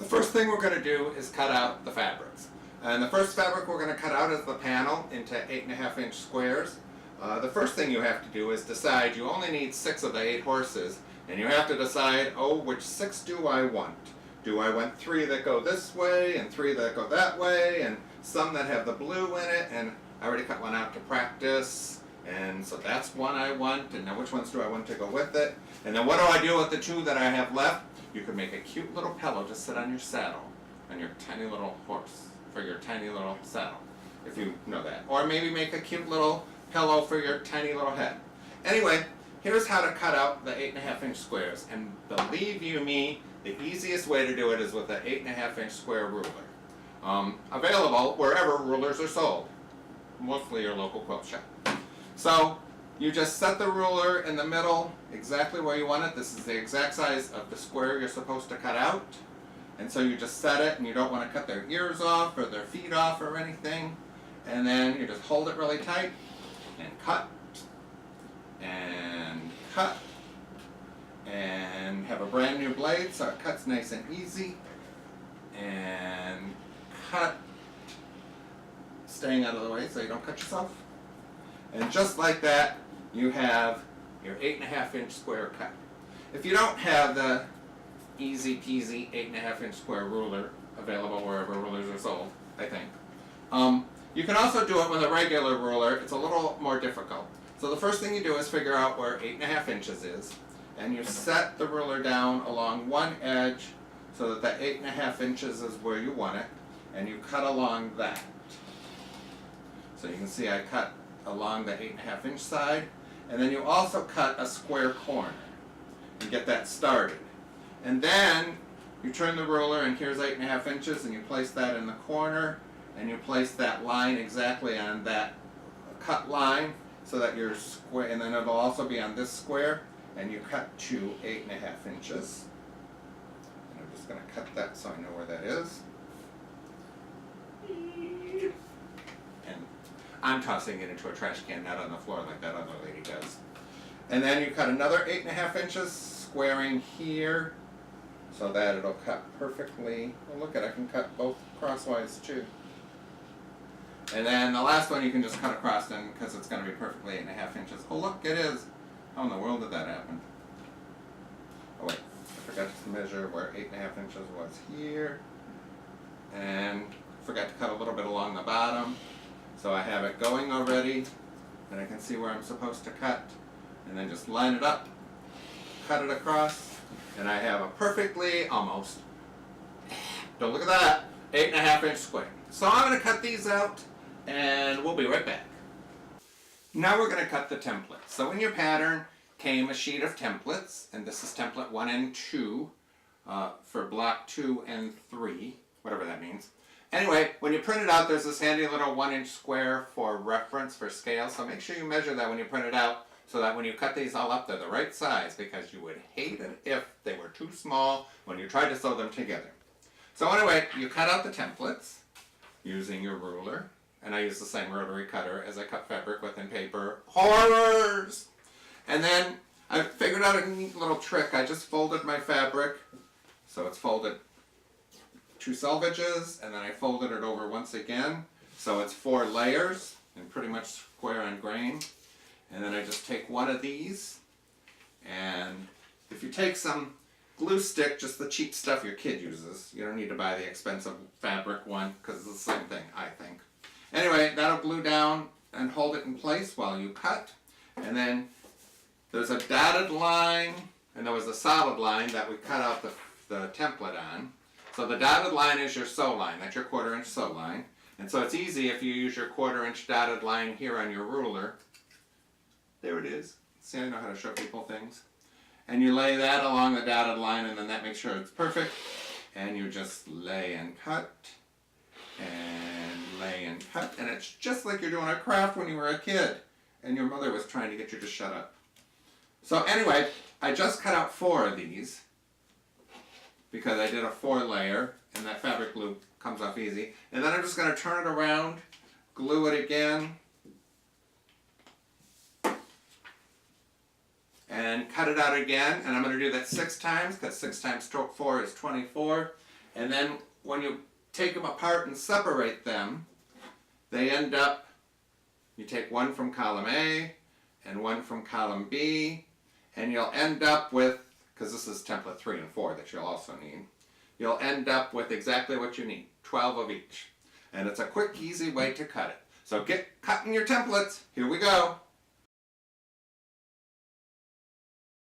The first thing we're going to do is cut out the fabrics. And the first fabric we're going to cut out is the panel into 8.5-inch squares. The first thing you have to do is decide you only need 6 of the 8 horses, and you have to decide, oh, which 6 do I want? Do I want 3 that go this way and 3 that go that way and some that have the blue in it? And I already cut one out to practice, and so that's one I want. And now which ones do I want to go with it? And then what do I do with the 2 that I have left? You could make a cute little pillow to sit on your saddle, on your tiny little horse, for your tiny little saddle, if you know that. Or maybe make a cute little pillow for your tiny little head. Anyway, here's how to cut out the 8.5-inch squares. And believe you me, the easiest way to do it is with an 8.5-inch square ruler. Available wherever rulers are sold, mostly your local quilt shop. So you just set the ruler in the middle, exactly where you want it. This is the exact size of the square you're supposed to cut out. And so you just set it, and you don't want to cut their ears off or their feet off or anything. And then you just hold it really tight and cut and cut and have a brand new blade so it cuts nice and easy, and cut, staying out of the way so you don't cut yourself. And just like that, you have your 8.5-inch square cut. If you don't have the easy peasy 8.5-inch square ruler available wherever rulers are sold, I think, you can also do it with a regular ruler. It's a little more difficult. So the first thing you do is figure out where 8.5 inches is, and you set the ruler down along one edge so that the 8.5 inches is where you want it, and you cut along that. So you can see I cut along the 8.5-inch side, and then you also cut a square corner and get that started. And then you turn the ruler, and here's 8.5 inches, and you place that in the corner, and you place that line exactly on that cut line so that you're square, and then it'll also be on this square, and you cut to 8.5 inches. And I'm just going to cut that so I know where that is. And I'm tossing it into a trash can, not on the floor like that other lady does. And then you cut another 8.5 inches, squaring here, so that it'll cut perfectly. Oh, look at, I can cut both crosswise too. And then the last one you can just cut across then, because it's going to be perfectly 8.5 inches. Oh look, it is. How in the world did that happen? Oh wait, I forgot to measure where 8.5 inches was here. And forgot to cut a little bit along the bottom. So I have it going already, and I can see where I'm supposed to cut. And then just line it up, cut it across, and I have a perfectly, almost, don't look at that, 8.5-inch square. So I'm going to cut these out, and we'll be right back. Now we're going to cut the template. So in your pattern came a sheet of templates, and this is template 1 and 2 for block 2 and 3, whatever that means. Anyway, when you print it out, there's this handy little 1-inch square for reference, for scale, so make sure you measure that when you print it out, so that when you cut these all up, they're the right size, because you would hate it if they were too small when you tried to sew them together. So anyway, you cut out the templates using your ruler, and I use the same rotary cutter as I cut fabric with in paper. Horrors! And then I figured out a neat little trick. I just folded my fabric, so it's folded 2 selvages, and then I folded it over once again, so it's 4 layers, and pretty much square on grain. And then I just take one of these, and if you take some glue stick, just the cheap stuff your kid uses, you don't need to buy the expensive fabric one, because it's the same thing, I think. Anyway, that'll glue down and hold it in place while you cut. And then there's a dotted line, and there was a solid line that we cut out the template on. So the dotted line is your sew line, that's your 1/4-inch sew line. And so it's easy if you use your 1/4-inch dotted line here on your ruler. There it is. See, I know how to show people things. And you lay that along the dotted line, and then that makes sure it's perfect. And you just lay and cut, and lay and cut. And it's just like you're doing a craft when you were a kid, and your mother was trying to get you to shut up. So anyway, I just cut out 4 of these, because I did a 4-layer, and that fabric glue comes off easy. And then I'm just going to turn it around, glue it again, and cut it out again, and I'm going to do that 6 times, because 6 times 4 is 24, And then when you take them apart and separate them, they end up, you take one from column A and one from column B, and you'll end up with, because this is template 3 and 4 that you'll also need, you'll end up with exactly what you need, 12 of each. And it's a quick, easy way to cut it. So get cutting your templates. Here we go.